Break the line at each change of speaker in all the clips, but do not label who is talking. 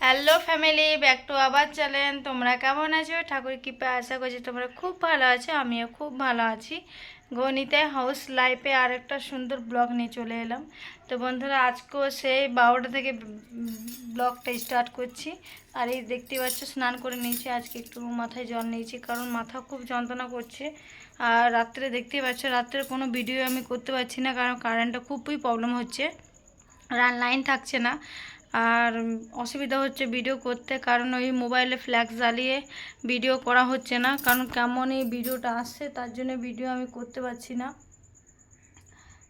Hello family, back to আবার channel. তোমরা কেমন আছো? ঠাকুর কৃপায় আশা করছি তোমরা খুব ভালো আছো। আমিও খুব ভালো আছি। গণিতে হাউস লাইফে আর একটা সুন্দর ব্লগ নিয়ে চলে এলাম। তো বন্ধুরা, আজকেও সেই 12টা থেকে ব্লগটা স্টার্ট করছি। আর এই দেখতে পাচ্ছ, স্নান করে নিয়েছি। আজকে একটু মাথায় জল নিয়েছি, কারণ মাথা খুব যন্ত্রণা করছে। আর রাত্রে দেখতেই পাচ্ছ, রাত্রে কোনো ভিডিও আমি করতে পারছি না, কারণ কারেন্টটা খুবই প্রবলেম হচ্ছে। লাইন থাকছে না। আর অসুবিধা হচ্ছে ভিডিও করতে, কারণ ওই মোবাইলে ফ্ল্যাশ জ্বালিয়ে ভিডিও করা হচ্ছে না, কারণ কেমন এই ভিডিওটা আসছে, তার জন্য ভিডিও আমি করতে পারছি না।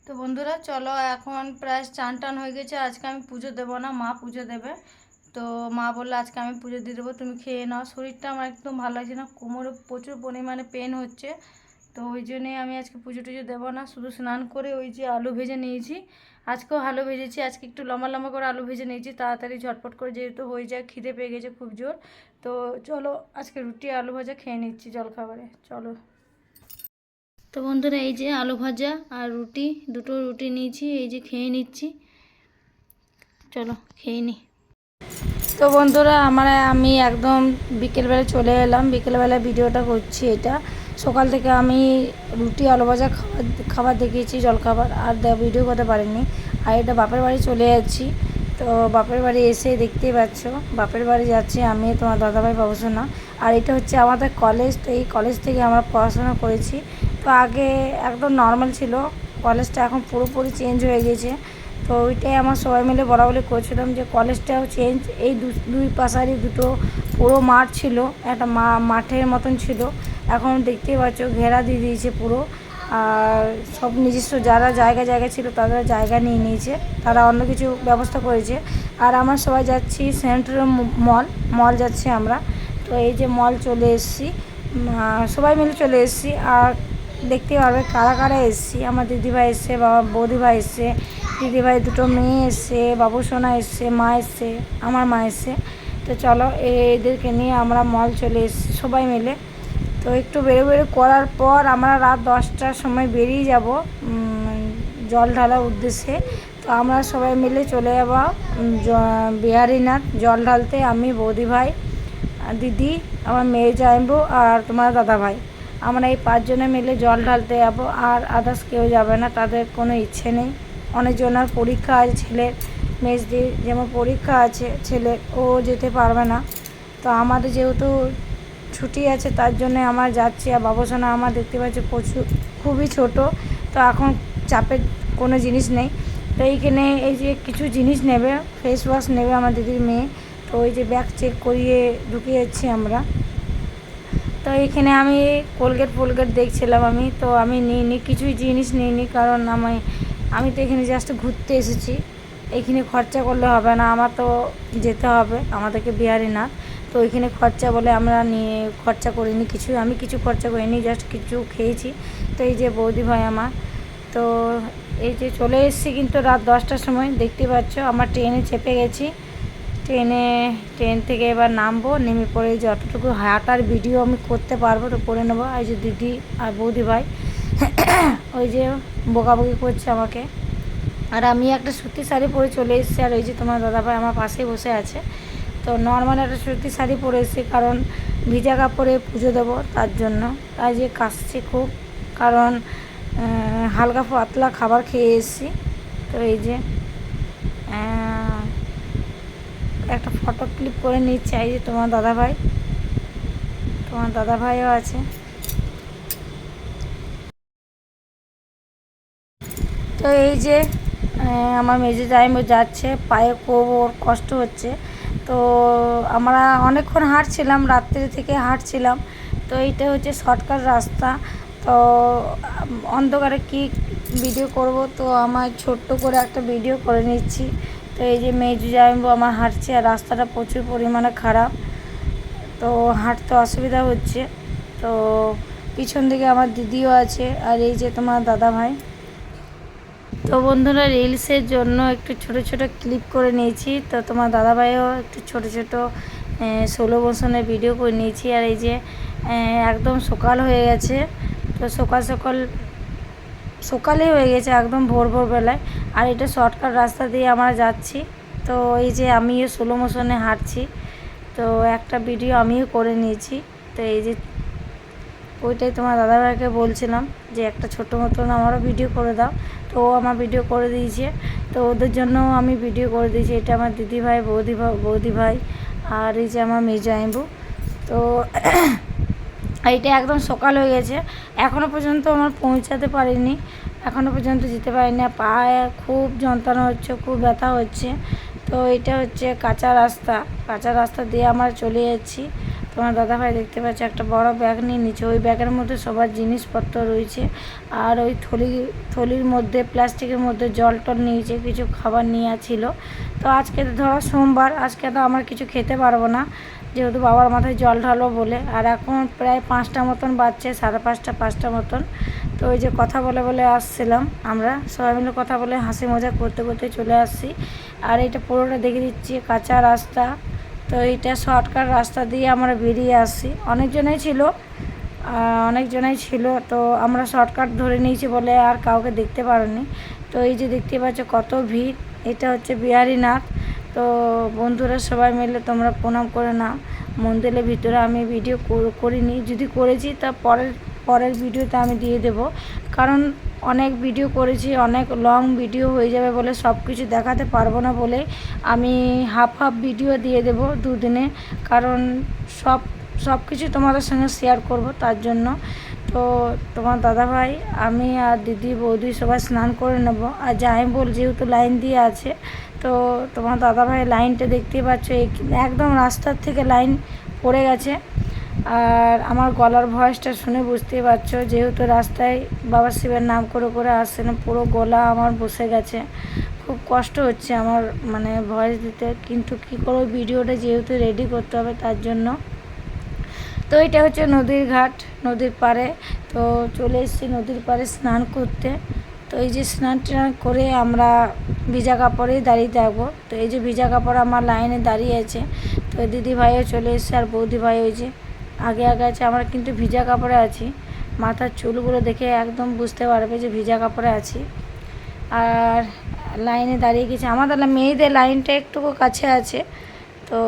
তো বন্ধুরা চলো, এখন প্রায় চান টান হয়ে গেছে। আজকে আমি পুজো দেবো না, মা পুজো দেবে। তো মা বললো আজকে আমি পুজো দিয়ে দেবো, তুমি খেয়ে নাও। শরীরটা আমার একদম ভালো লাগছে না, কোমরে প্রচুর পরিমাণে পেন হচ্ছে। তো ওই জন্যে আমি আজকে পুজো টুজো দেবো না, শুধু স্নান করে ওই যে আলু ভেজে নিয়েছি। আজকেও আলু ভেজেছি, আজকে একটু লম্বা লম্বা করে আলু ভেজে নিয়েছি, তাড়াতাড়ি ঝটপট করে, যেহেতু হয়ে যায়। খিদে পেয়ে গেছে খুব জোর। তো চলো, আজকে রুটি আলু ভাজা খেয়ে নিচ্ছি জলখাবারে। চলো। তো বন্ধুরা, এই যে আলু ভাজা আর রুটি, দুটো রুটি নিয়েছি, এই যে খেয়ে নিচ্ছি। চলো খেয়ে নিই। তো বন্ধুরা, আমি একদম বিকেলবেলা চলে এলাম, বিকেলবেলা ভিডিওটা করছি। এটা সকাল থেকে আমি রুটি আলু ভাজা খাবার দেখিয়েছি, জলখাবার, আর ভিডিও করতে পারিনি। আর এটা বাপের বাড়ি চলে যাচ্ছি। তো বাপের বাড়ি এসে দেখতেই পাচ্ছ, বাপের বাড়ি যাচ্ছি আমি, তোমার দাদাভাই বাবুসোনা। আর এটা হচ্ছে আমাদের কলেজ। তো এই কলেজ থেকে আমরা পড়াশোনা করেছি। তো আগে একদম নর্মাল ছিল কলেজটা, এখন পুরোপুরি চেঞ্জ হয়ে গেছে। তো ওইটাই আমার সবাই মিলে বলাবলি করছিলাম যে কলেজটাও চেঞ্জ। এই দুই পাশারই দুটো পুরো মাঠ ছিল, একটা মাঠের মতন ছিল। এখন দেখতেই পাচ্ছ ঘেরা দিয়ে দিয়েছে পুরো। আর সব নিজস্ব যারা জায়গা ছিল, তারা জায়গা নিয়ে নিয়েছে, তারা অন্য কিছু ব্যবস্থা করেছে। আর আমরা সবাই যাচ্ছি সেন্ট্রাল মল যাচ্ছি আমরা। তো এই যে মল চলে এসেছি, সবাই মিলে চলে এসেছি। আর দেখতে পারবে কারা কারা এসেছি। আমার দিদিভাই এসছে, বৌদিভাই এসছে, দিদিভাই দুটো মেয়ে এসছে, বাবুসোনা এসছে, মা এসছে, আমার মা এসছে। তো চলো, এদেরকে নিয়ে আমরা মল চলে এসেছি সবাই মিলে। তো একটু বেরো করার পর আমরা রাত 10টার সময় বেরিয়ে যাব জল ঢালার উদ্দেশ্যে। তো আমরা সবাই মিলে চলে যাব বিহারীনাথ জল ঢালতে। আমি, বৌদিভাই, দিদি, আমার মেয়ে জামাইবু আর তোমার দাদাভাই, আমরা এই 5 জনে মিলে জল ঢালতে যাবো। আর আদার্স কেউ যাবে না, তাদের কোনো ইচ্ছে নেই। অনেকজনের পরীক্ষা আছে, ছেলের মেজদির যেমন পরীক্ষা আছে ছেলের, ও যেতে পারবে না। তো আমাদের যেহেতু ছুটি আছে, তার জন্যে আমার যাচ্ছি। আর বাবুসোনা আমার দেখতে পাচ্ছি খুবই ছোট, তো এখন চাপের কোনো জিনিস নেই। তো এইখানে এই যে কিছু জিনিস নেবে, ফেস ওয়াশ নেবে আমার দিদির মেয়ে। তো ওই যে ব্যাগ চেক করিয়ে ঢুকে যাচ্ছি আমরা। তো এখানে আমি কোলগেট দেখছিলাম আমি, তো আমি নিইনি, কিছুই জিনিস নিইনি, কারণ আমি তো এখানে জাস্ট ঘুরতে এসেছি। এখানে খরচা করলে হবে না, আমার তো যেতে হবে আমাদেরকে বিহারীনাথ। তো ওইখানে খরচা বলে আমরা নিয়ে খরচা করিনি কিছুই, আমি কিছু খরচা করিনি, জাস্ট কিছু খেয়েছি। তো এই যে বৌদি ভাই আমার, তো এই যে চলে এসেছি কিন্তু রাত 10টার সময়। দেখতে পাচ্ছ আমার ট্রেনে চেপে গেছি। ট্রেন থেকে এবার নামবো, নেমে পড়ে যতটুকু হাঁটার ভিডিও আমি করতে পারবো তো করে নেবো। এই যে দিদি আর বৌদি ভাই ওই যে বকাবকি করছে আমাকে। আর আমি একটা সুতির শাড়ি পরে চলে এসেছি, আর ওই যে তোমার দাদাভাই আমার পাশেই বসে আছে। তো নর্মাল একটা সুতির শাড়ি পরে এসেছি, কারণ ভিজা কাপড়ে পুজো দেবো, তার জন্য। তাই যে কাশছে খুব, কারণ হালকা পাতলা খাবার খেয়ে এসেছি। তো এই যে একটা ফটো ক্লিক করে নিচ্ছে। এই যে তোমার দাদাভাইও আছে। তো এই যে আমার মেজে জামাইবাবু যাচ্ছে, পায়ে খুব ওর কষ্ট হচ্ছে। তো আমরা অনেকক্ষণ হাঁটছিলাম, রাত্রি থেকে হাঁটছিলাম। তো এইটা হচ্ছে শর্টকাট রাস্তা। তো অন্ধকারে কি ভিডিও করব, তো আমার ছোট্ট করে একটা ভিডিও করে নিচ্ছি। তো এই যে মেজু জামাইবাবু আমার হাঁটছে, আর রাস্তাটা প্রচুর পরিমাণে খারাপ, তো হাঁটতে অসুবিধা হচ্ছে। তো পিছন দিকে আমার দিদিও আছে, আর এই যে তোমার দাদাভাই। তো বন্ধুরা, রিলসের জন্য একটু ছোট ছোট ক্লিপ করে নিয়েছি। তো তোমার দাদাভাইও একটু ছোট ছোট সোলো মোশনের ভিডিও করে নিয়েছি। আর এই যে একদম সকাল হয়ে গেছে। তো সকালে হয়ে গেছে, একদম ভোর বেলায়। আর এটা শর্টকাট রাস্তা দিয়ে আমরা যাচ্ছি। তো এই যে আমিও স্লো মোশনে হাঁটছি, তো একটা ভিডিও আমিও করে নিয়েছি। তো এই যে ওইটাই তোমার দাদাভাইকে বলছিলাম যে একটা ছোটো মতন আমারও ভিডিও করে দাও, তো ও আমার ভিডিও করে দিয়েছে। তো ওদের জন্য আমি ভিডিও করে দিয়েছি। এটা আমার দিদিভাই, বৌদি ভাই আর এই যে আমার মেজো। তো এইটা একদম সকাল হয়ে গেছে, এখনও পর্যন্ত আমার পৌঁছাতে পারিনি, এখনও পর্যন্ত যেতে পারিনি। পায়ে খুব যন্ত্রণা হচ্ছে, খুব ব্যথা হচ্ছে। তো এটা হচ্ছে কাঁচা রাস্তা দিয়ে আমরা চলে যাচ্ছি। তোমার দাদাভাই দেখতে পাচ্ছে একটা বড় ব্যাগ নিয়ে নিচ্ছে, ওই ব্যাগের মধ্যে সবার জিনিসপত্র রয়েছে। আর ওই থলির মধ্যে প্লাস্টিকের মধ্যে জল টল নিয়েছে, কিছু খাবার নিয়ে ছিল। তো আজকে ধরো সোমবার, আজকে তো আমরা কিছু খেতে পারবো না, যেহেতু বাবার মাথায় জল ঢালো বলে। আর এখন প্রায় 5টা মতন বাজছে, 5:30 মতন। তো ওই যে কথা বলে আসছিলাম, আমরা সবাই মিলে কথা বলে হাসি মজা করতে করতে চলে আসছি। আর এটা পুরোটা দেখে দিচ্ছি কাঁচা রাস্তা। তো এইটা শর্টকাট রাস্তা দিয়ে আমরা বেরিয়ে আসছি, অনেকজনাই ছিল। তো আমরা শর্টকাট ধরে নিয়েছি বলে আর কাউকে দেখতে পারিনি। তো এই যে দেখতে পাচ্ছ কত ভিড়, এটা হচ্ছে বিহারীনাথ। তো বন্ধুরা সবাই মিলে তোমরা প্রণাম করে নাও। মন্দিরের ভিতরে আমি ভিডিও করিনি, যদি করেছি তা পরের ভিডিওতে আমি দিয়ে দেব, কারণ অনেক ভিডিও করেছি, অনেক লং ভিডিও হয়ে যাবে বলে সব কিছু দেখাতে পারবো না বলে আমি হাফ ভিডিও দিয়ে দেব দুদিনে, কারণ সব কিছু তোমাদের সঙ্গে শেয়ার করব তার জন্য। তো তোমার দাদাভাই, আমি আর দিদি বৌদি সবাই স্নান করে নেব। আর জামাইবুল যেহেতু লাইন দিয়ে আছে, তো তোমার দাদাভাই লাইনটা দেখতেই পাচ্ছ, একদম রাস্তার থেকে লাইন পড়ে গেছে। আর আমার গলার ভয়েসটা শুনে বুঝতেই পারছো, যেহেতু রাস্তায় বাবা শিবের নাম করে আসছে না, পুরো গলা আমার বসে গেছে, খুব কষ্ট হচ্ছে আমার মানে ভয়েস দিতে। কিন্তু কী করবো, ভিডিওটা যেহেতু রেডি করতে হবে তার জন্য। তো এটা হচ্ছে নদীর ঘাট, নদীর পাড়ে। তো চলে এসেছি নদীর পাড়ে স্নান করতে। তো এই যে স্নান টান করে আমরা ভিজা কাপড়েই দাঁড়িয়ে থাকবো। তো এই যে ভিজা কাপড় আমার লাইনে দাঁড়িয়ে আছে। তো দিদিভাইও চলে এসেছে আর বৌদিভাই ওই যে আগে আছে। আমরা কিন্তু ভিজা কাপড়ে আছি, মাথার চুলগুলো দেখে একদম বুঝতে পারবে যে ভিজা কাপড়ে আছি। আর লাইনে দাঁড়িয়ে গেছি, আমাদের মেয়েদের লাইনটা একটু কাছে আছে, তো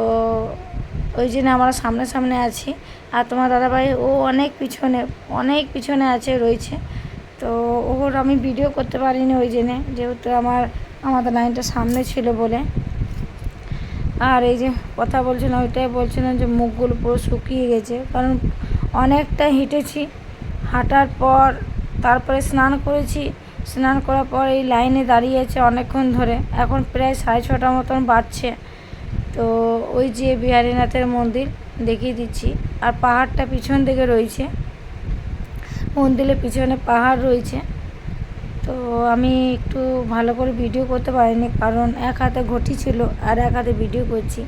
ওই জন্য আমরা সামনে আছি। আর তোমার দাদাভাই ও অনেক পিছনে রয়েছে। তো ওর আমি ভিডিও করতে পারিনি ওই জন্যে, যেহেতু আমাদের লাইনটা সামনে ছিল বলে। আর এই যে কথা বলছিলাম, ওইটাই বলছিলাম যে মুখগুলো পুরো শুকিয়ে গেছে, কারণ অনেকটা হেঁটেছি, হাঁটার পর তারপরে স্নান করেছি। স্নান করার পর এই লাইনে দাঁড়িয়ে আছে অনেকক্ষণ ধরে, এখন প্রায় 6:30 মতন বাজছে। তো ওই যে বিহারীনাথের মন্দির দেখিয়ে দিচ্ছি, আর পাহাড়টা পিছন দিকে রয়েছে, মন্দিরের পিছনে পাহাড় রয়েছে। তো আমি একটু ভালো করে ভিডিও করতে পারিনি, কারণ এক হাতে ঘটি ছিল আর এক হাতে ভিডিও করছি।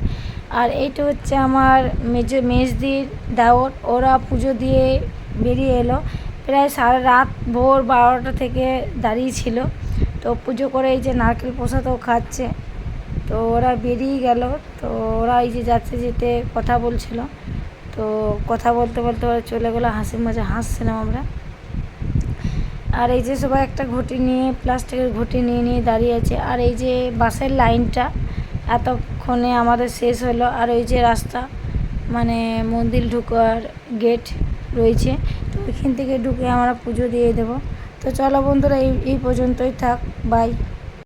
আর এইটা হচ্ছে আমার মেজদির দাওয়াত, ওরা পুজো দিয়ে বেরিয়ে এলো, প্রায় সারা রাত ভোর 12টা থেকে দাঁড়িয়ে ছিল। তো পুজো করে এই যে নারকেল প্রসাদও খাচ্ছে। তো ওরা বেরিয়ে গেল, তো ওরা এই যে যাচ্ছে যেতে কথা বলছিল, তো কথা বলতে ওরা চলে গেলো, হাসি মজা হাসছিলাম আমরা। আর এই যে সবাই একটা ঘটি নিয়ে, প্লাস্টিকের ঘটি নিয়ে দাঁড়িয়ে আছে। আর এই যে বাসের লাইনটা এতক্ষণে আমাদের শেষ হলো। আর ওই যে রাস্তা মানে মন্দির ঢুকার গেট রয়েছে, তো ওইখান থেকে ঢুকে আমরা পুজো দিয়ে দেবো। তো চলো বন্ধুরা, এই পর্যন্তই থাক, বাই।